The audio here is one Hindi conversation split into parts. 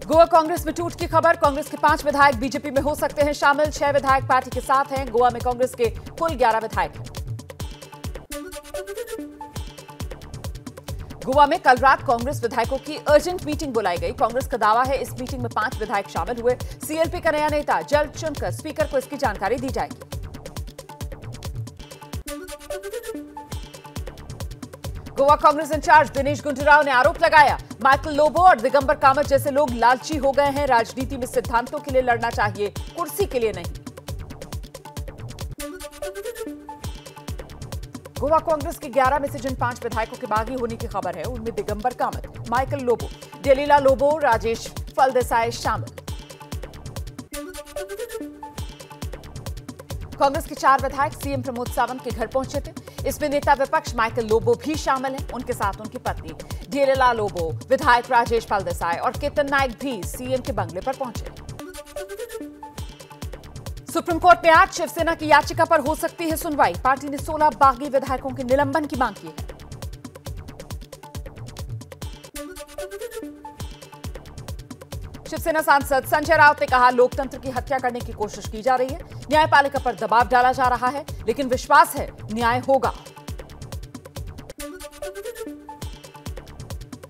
गोवा कांग्रेस में टूट की खबर। कांग्रेस के 5 विधायक बीजेपी में हो सकते हैं शामिल। 6 विधायक पार्टी के साथ हैं। गोवा में कांग्रेस के कुल 11 विधायक हैं। गोवा में कल रात कांग्रेस विधायकों की अर्जेंट मीटिंग बुलाई गई। कांग्रेस का दावा है इस मीटिंग में 5 विधायक शामिल हुए। सीएलपी का नया नेता जल्द चुनकर स्पीकर को इसकी जानकारी दी जाएगी। गोवा कांग्रेस इंचार्ज दिनेश गुंडूराव ने आरोप लगाया, माइकल लोबो और दिगंबर कामत जैसे लोग लालची हो गए हैं। राजनीति में सिद्धांतों के लिए लड़ना चाहिए, कुर्सी के लिए नहीं। गोवा कांग्रेस के 11 में से जिन 5 विधायकों के बागी होने की खबर है उनमें दिगंबर कामत, माइकल लोबो, डेलीला लोबो, राजेश फलदेसाई शामिल। कांग्रेस के 4 विधायक सीएम प्रमोद सावंत के घर पहुंचे थे। इसमें नेता विपक्ष माइकल लोबो भी शामिल हैं। उनके साथ उनकी पत्नी डेलीला लोबो, विधायक राजेश फलदेसाई और केतन नायक भी सीएम के बंगले पर पहुंचे। सुप्रीम कोर्ट में आज शिवसेना की याचिका पर हो सकती है सुनवाई। पार्टी ने 16 बागी विधायकों के निलंबन की मांग की है। शिवसेना सांसद संजय राउत ने कहा, लोकतंत्र की हत्या करने की कोशिश की जा रही है। न्यायपालिका पर दबाव डाला जा रहा है, लेकिन विश्वास है न्याय होगा।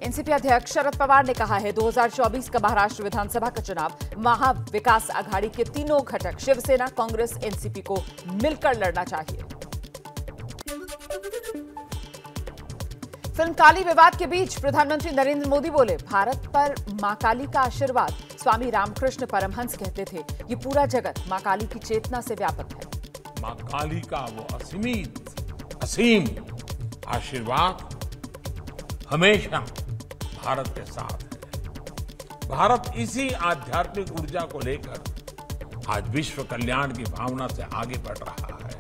एनसीपी अध्यक्ष शरद पवार ने कहा है 2024 का महाराष्ट्र विधानसभा का चुनाव महाविकास आघाड़ी के तीनों घटक शिवसेना, कांग्रेस, एनसीपी को मिलकर लड़ना चाहिए। फिल्म काली विवाद के बीच प्रधानमंत्री नरेंद्र मोदी बोले, भारत पर मां काली का आशीर्वाद। स्वामी रामकृष्ण परमहंस कहते थे, ये पूरा जगत मां काली की चेतना से व्यापक है। मां काली का वो असीम आशीर्वाद हमेशा भारत के साथ है। भारत इसी आध्यात्मिक ऊर्जा को लेकर आज विश्व कल्याण की भावना से आगे बढ़ रहा है।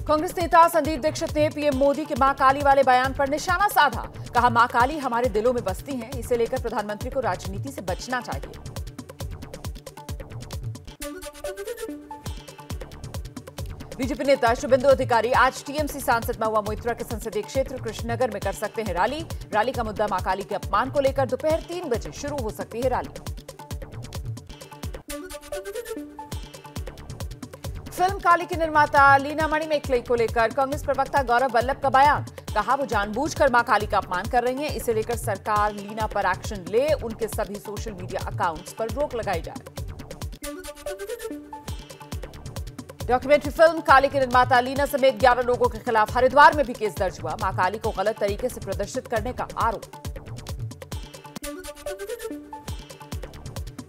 कांग्रेस नेता संदीप दीक्षित ने पीएम मोदी के मां काली वाले बयान पर निशाना साधा। कहा, मां काली हमारे दिलों में बसती हैं, इसे लेकर प्रधानमंत्री को राजनीति से बचना चाहिए। बीजेपी नेता शुभेंदु अधिकारी आज टीएमसी सांसद महुआ मोइत्रा के संसदीय क्षेत्र कृष्णनगर में कर सकते हैं रैली। रैली का मुद्दा मां काली के अपमान को लेकर दोपहर 3 बजे शुरू हो सकती है रैली। फिल्म काली की निर्माता लीना मणिमेकले को लेकर कांग्रेस प्रवक्ता गौरव वल्लभ का बयान। कहा, वो जानबूझकर मां काली का अपमान कर रही हैं। इसे लेकर सरकार लीना पर एक्शन ले, उनके सभी सोशल मीडिया अकाउंट्स पर रोक लगाई जाए। डॉक्यूमेंट्री फिल्म काली के निर्माता लीना समेत 11 लोगों के खिलाफ हरिद्वार में भी केस दर्ज हुआ। मां काली को गलत तरीके से प्रदर्शित करने का आरोप।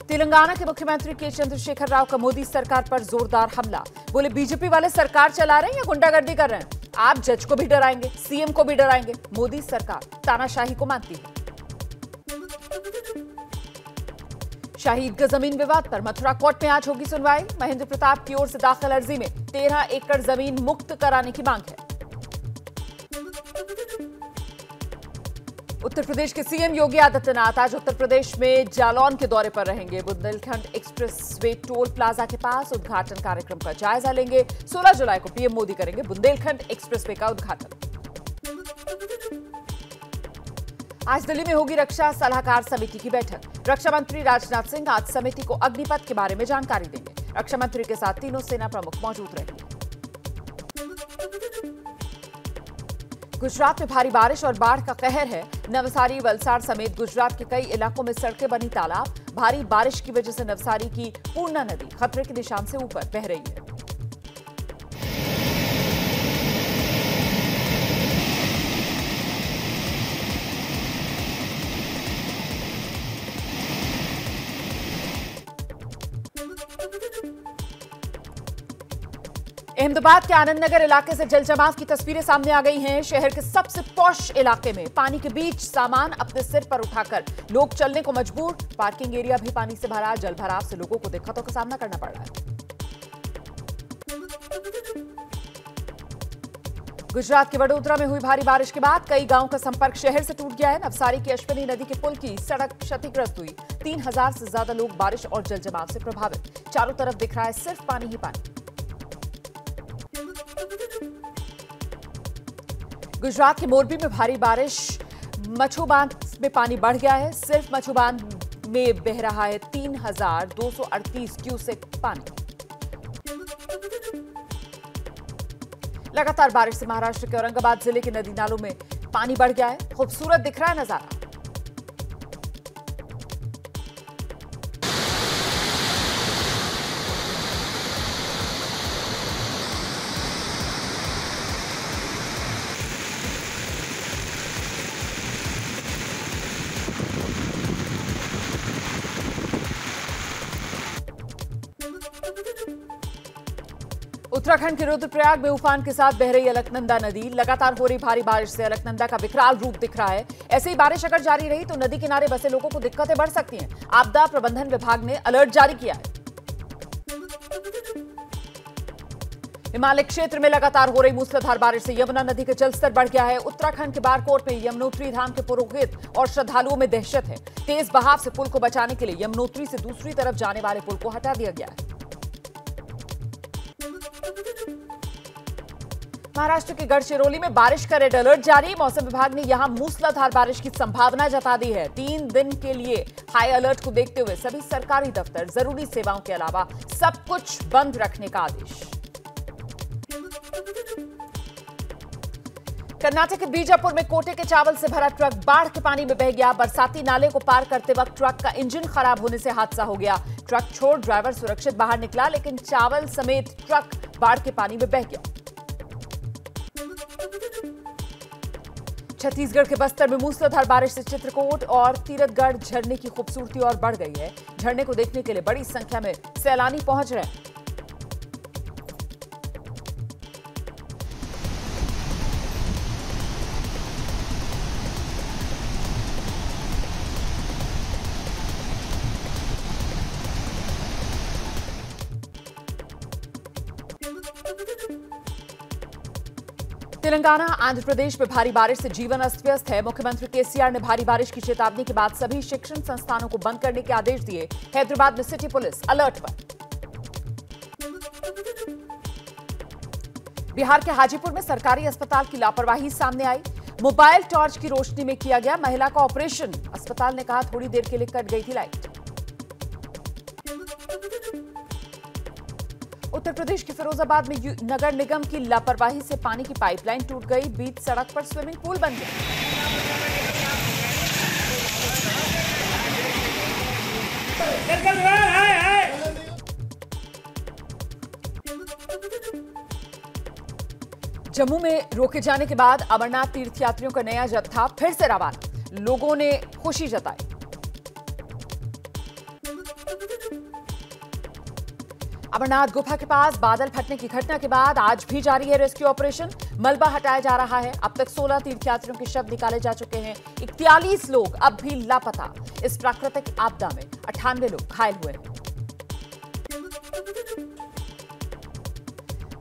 तेलंगाना के मुख्यमंत्री के चंद्रशेखर राव का मोदी सरकार पर जोरदार हमला। बोले, बीजेपी वाले सरकार चला रहे हैं या गुंडागर्दी कर रहे हैं? आप जज को भी डराएंगे, सीएम को भी डराएंगे। मोदी सरकार तानाशाही को मानती है। शहीद जमीन विवाद पर मथुरा कोर्ट में आज होगी सुनवाई। महेंद्र प्रताप की ओर से दाखिल अर्जी में 13 एकड़ जमीन मुक्त कराने की मांग है। उत्तर प्रदेश के सीएम योगी आदित्यनाथ आज उत्तर प्रदेश में जालौन के दौरे पर रहेंगे। बुंदेलखंड एक्सप्रेसवे टोल प्लाजा के पास उद्घाटन कार्यक्रम का जायजा लेंगे। 16 जुलाई को पीएम मोदी करेंगे बुंदेलखंड एक्सप्रेसवे का उद्घाटन। आज दिल्ली में होगी रक्षा सलाहकार समिति की बैठक। रक्षा मंत्री राजनाथ सिंह आज समिति को अग्निपथ के बारे में जानकारी देंगे। रक्षा मंत्री के साथ तीनों सेना प्रमुख मौजूद रहेंगे। गुजरात में भारी बारिश और बाढ़ का कहर है। नवसारी, वलसाड समेत गुजरात के कई इलाकों में सड़कें बनी तालाब। भारी बारिश की वजह से नवसारी की पूर्णा नदी खतरे के निशान से ऊपर बह रही है। अहमदाबाद के आनंद नगर इलाके से जल जमाव की तस्वीरें सामने आ गई हैं। शहर के सबसे पॉश इलाके में पानी के बीच सामान अपने सिर पर उठाकर लोग चलने को मजबूर। पार्किंग एरिया भी पानी से भरा। जल भराव से लोगों को दिक्कतों का सामना करना पड़ रहा है। गुजरात के वडोदरा में हुई भारी बारिश के बाद कई गांवों का संपर्क शहर से टूट गया है। नवसारी की अश्विनी नदी के पुल की सड़क क्षतिग्रस्त हुई। 3000 से ज्यादा लोग बारिश और जल जमाव से प्रभावित। चारों तरफ दिख रहा है सिर्फ पानी ही पानी। गुजरात के मोरबी में भारी बारिश, मच्छू बांध में पानी बढ़ गया है। सिर्फ मच्छू बांध में बह रहा है 3,238 क्यूसेक पानी। लगातार बारिश से महाराष्ट्र के औरंगाबाद जिले के नदी नालों में पानी बढ़ गया है। खूबसूरत दिख रहा है नजारा। उत्तराखंड के रुद्रप्रयाग में उफान के साथ बह रही अलकनंदा नदी। लगातार हो रही भारी बारिश से अलकनंदा का विकराल रूप दिख रहा है। ऐसे ही बारिश अगर जारी रही तो नदी किनारे बसे लोगों को दिक्कतें बढ़ सकती हैं। आपदा प्रबंधन विभाग ने अलर्ट जारी किया है। हिमालय क्षेत्र में लगातार हो रही मूसलाधार बारिश से यमुना नदी का जलस्तर बढ़ गया है। उत्तराखंड के बारकोट में यमुनोत्री धाम के पुरोहित और श्रद्धालुओं में दहशत है। तेज बहाव से पुल को बचाने के लिए यमुनोत्री से दूसरी तरफ जाने वाले पुल को हटा दिया गया है। महाराष्ट्र के गढ़चिरौली में बारिश का रेड अलर्ट जारी। मौसम विभाग ने यहां मूसलाधार बारिश की संभावना जता दी है। 3 दिन के लिए हाई अलर्ट को देखते हुए सभी सरकारी दफ्तर, जरूरी सेवाओं के अलावा सब कुछ बंद रखने का आदेश। कर्नाटक के बीजापुर में कोटे के चावल से भरा ट्रक बाढ़ के पानी में बह गया। बरसाती नाले को पार करते वक्त ट्रक का इंजन खराब होने से हादसा हो गया। ट्रक छोड़ ड्राइवर सुरक्षित बाहर निकला, लेकिन चावल समेत ट्रक बाढ़ के पानी में बह गया। छत्तीसगढ़ के बस्तर में मूसलाधार बारिश से चित्रकूट और तीरथगढ़ झरने की खूबसूरती और बढ़ गई है। झरने को देखने के लिए बड़ी संख्या में सैलानी पहुंच रहे हैं। तेलंगाना, आंध्र प्रदेश में भारी बारिश से जीवन अस्त व्यस्त है। मुख्यमंत्री केसीआर ने भारी बारिश की चेतावनी के बाद सभी शिक्षण संस्थानों को बंद करने के आदेश दिए। हैदराबाद में सिटी पुलिस अलर्ट पर। बिहार के हाजीपुर में सरकारी अस्पताल की लापरवाही सामने आई। मोबाइल टॉर्च की रोशनी में किया गया महिला का ऑपरेशन। अस्पताल ने कहा थोड़ी देर के लिए कट गई थी लाइट। उत्तर प्रदेश के फिरोजाबाद में नगर निगम की लापरवाही से पानी की पाइपलाइन टूट गई। बीच सड़क पर स्विमिंग पूल बन गया। जम्मू में रोके जाने के बाद अमरनाथ तीर्थयात्रियों का नया जत्था फिर से रवाना। लोगों ने खुशी जताई। अमरनाथ गुफा के पास बादल फटने की घटना के बाद आज भी जारी है रेस्क्यू ऑपरेशन। मलबा हटाया जा रहा है। अब तक 16 तीर्थयात्रियों के शव निकाले जा चुके हैं। 41 लोग अब भी लापता। इस प्राकृतिक आपदा में 98 लोग घायल हुए हैं।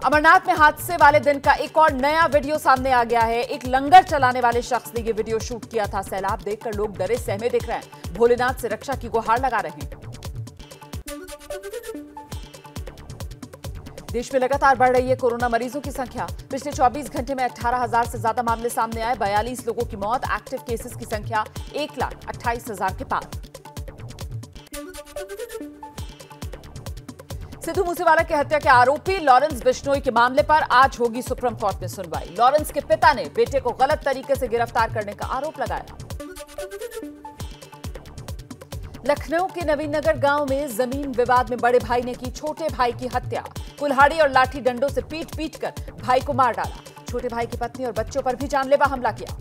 अमरनाथ में हादसे वाले दिन का एक और नया वीडियो सामने आ गया है। एक लंगर चलाने वाले शख्स ने यह वीडियो शूट किया था। सैलाब देखकर लोग डरे सहमे दिख रहे हैं। भोलेनाथ से रक्षा की गुहार लगा रहे हैं। देश में लगातार बढ़ रही है कोरोना मरीजों की संख्या। पिछले 24 घंटे में 18,000 से ज्यादा मामले सामने आए। 42 लोगों की मौत। एक्टिव केसेस की संख्या 1,28,000 के पार। सिद्धू मूसेवाला की हत्या के आरोपी लॉरेंस बिश्नोई के मामले पर आज होगी सुप्रीम कोर्ट में सुनवाई। लॉरेंस के पिता ने बेटे को गलत तरीके से गिरफ्तार करने का आरोप लगाया। लखनऊ के नवीननगर गांव में जमीन विवाद में बड़े भाई ने की छोटे भाई की हत्या। कुल्हाड़ी और लाठी डंडों से पीट कर भाई को मार डाला। छोटे भाई की पत्नी और बच्चों पर भी जानलेवा हमला किया।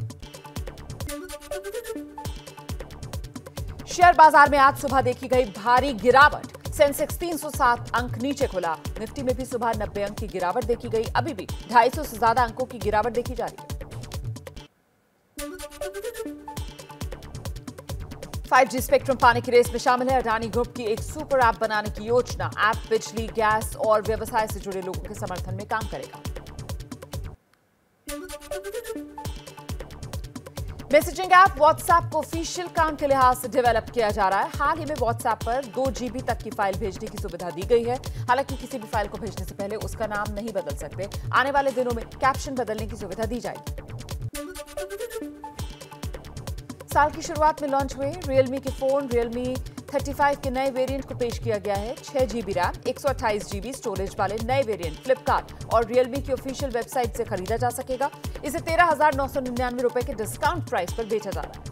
शेयर बाजार में आज सुबह देखी गई भारी गिरावट। सेंसेक्स 307 अंक नीचे खुला। निफ्टी में भी सुबह 90 अंक की गिरावट देखी गई। अभी भी 250 से ज्यादा अंकों की गिरावट देखी जा रही है। 5G स्पेक्ट्रम पाने की रेस में शामिल है। अडानी ग्रुप की एक सुपर ऐप बनाने की योजना। ऐप बिजली, गैस और व्यवसाय से जुड़े लोगों के समर्थन में काम करेगा। मैसेजिंग ऐप व्हाट्सएप को ऑफिशियल काम के लिहाज से डेवलप किया जा रहा है। हाल ही में व्हाट्सएप पर 2 GB तक की फाइल भेजने की सुविधा दी गई है। हालांकि किसी भी फाइल को भेजने से पहले उसका नाम नहीं बदल सकते। आने वाले दिनों में कैप्शन बदलने की सुविधा दी जाएगी। साल की शुरुआत में लॉन्च हुए Realme के फोन Realme 35 के नए वेरिएंट को पेश किया गया है। 6 GB रैम 128 GB स्टोरेज वाले नए वेरिएंट फ्लिपकार्ट और Realme की ऑफिशियल वेबसाइट से खरीदा जा सकेगा। इसे 13,999 रुपए के डिस्काउंट प्राइस पर बेचा जा रहा है।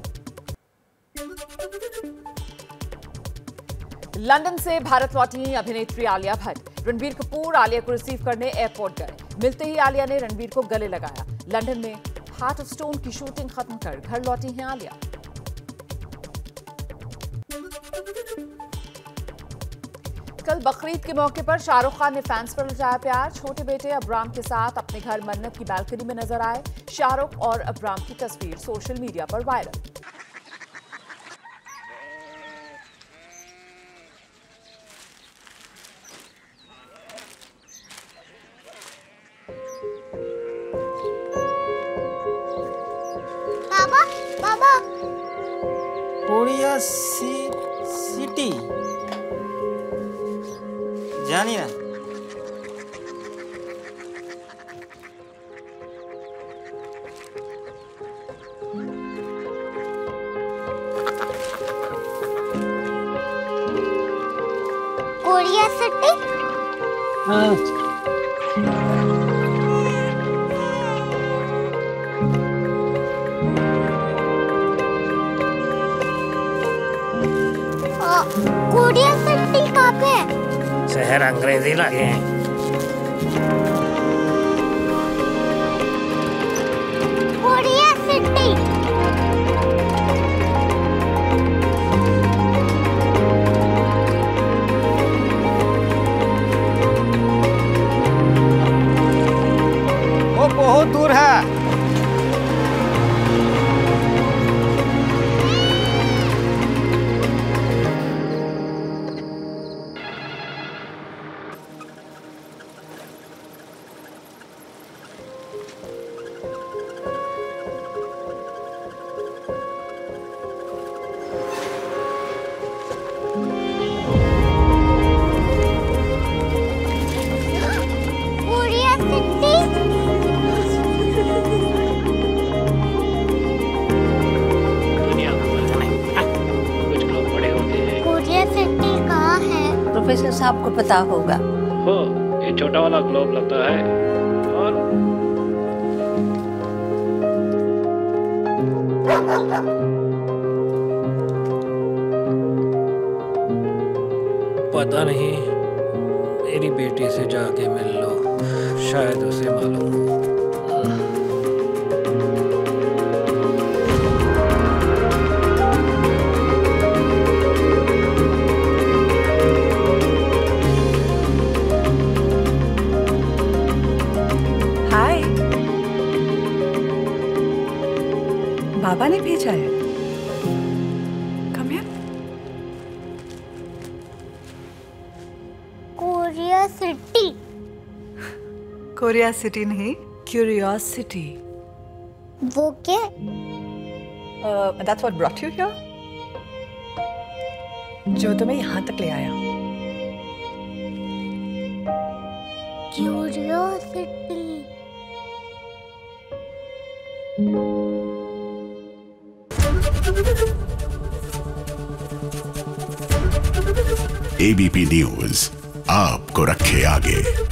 लंदन से भारत लौटी अभिनेत्री आलिया भट्ट। रणबीर कपूर आलिया को रिसीव करने एयरपोर्ट गए। मिलते ही आलिया ने रणबीर को गले लगाया। लंदन में हार्ट ऑफ स्टोन की शूटिंग खत्म कर घर लौटी हैं आलिया। कल बकरीद के मौके पर शाहरुख खान ने फैंस पर लुटाया प्यार। छोटे बेटे अब्राम के साथ अपने घर मन्नत की बालकनी में नजर आए। शाहरुख और अब्राम की तस्वीर सोशल मीडिया पर वायरल। कोरिया सिटी जानी ना। कोरिया सिटी कोरिया सिटी कहाँ पे है? शहर अंग्रेजी लगे हैं। कोरिया सिटी वो बहुत दूर है। प्रोफेसर साहब को पता होगा। हो, ये छोटा वाला ग्लोब लगता है और पता नहीं, मेरी बेटी से जाके मिल लो, शायद उसे मालूम हो। हाय, बाबा ने भेजा है। Come here. Korea city. Korea city नहीं, क्यूरियोसिटी। वो क्या? That's what brought you here? जो तुम्हें यहाँ तक ले आया। क्यूरियोसिटी। ABP न्यूज़ आपको रखे आगे।